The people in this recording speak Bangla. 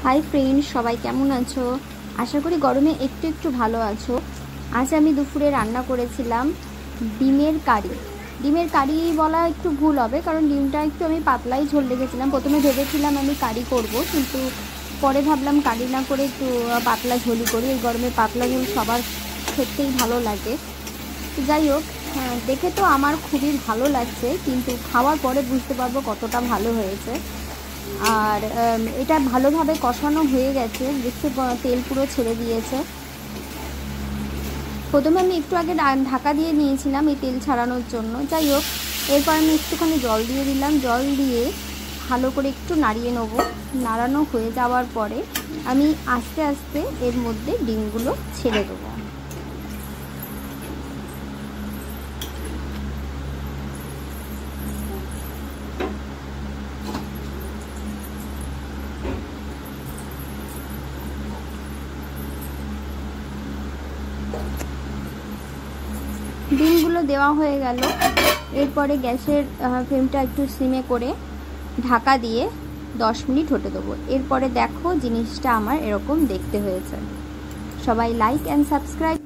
হাই ফ্রেন্ডস, সবাই কেমন আছো? আশা করি গরমে একটু একটু ভালো আছো। আজ আমি দুপুরে রান্না করেছিলাম ডিমের কারি। ডিমের কারি বলা একটু ভুল হবে, কারণ ডিমটা একটু আমি পাতলাই ঝোল রেখেছিলাম। প্রথমে ভেবেছিলাম আমি কারি করব, কিন্তু পরে ভাবলাম কারি না করে একটু পাতলা ঝোলই করি। এই গরমে পাতলা ঝোল সবার খেতেই ভালো লাগে। যাই হোক, দেখে তো আমার খুবই ভালো লাগছে, কিন্তু খাওয়ার পরে বুঝতে পারবো কতটা ভালো হয়েছে। আর এটা ভালোভাবে কষানো হয়ে গেছে, দেখতে তেল পুরো ছেড়ে দিয়েছে। প্রথমে আমি একটু আগে ঢাকা দিয়ে নিয়েছিলাম এই তেল ছাড়ানোর জন্য। যাই হোক, এরপর আমি একটুখানি জল দিয়ে দিলাম। জল দিয়ে ভালো করে একটু নাড়িয়ে নেবো। নাড়ানো হয়ে যাওয়ার পরে আমি আস্তে আস্তে এর মধ্যে ডিমগুলো ছেড়ে দেবো। ডিমগুলো দেওয়া হয়ে গেল। এরপরে গ্যাসের ফ্লেমটা একটু সিমে করে ঢাকা দিয়ে 10 মিনিট হতে দেবো। এরপরে দেখো জিনিসটা আমার এরকম দেখতে হয়েছে। সবাই লাইক অ্যান্ড সাবস্ক্রাইব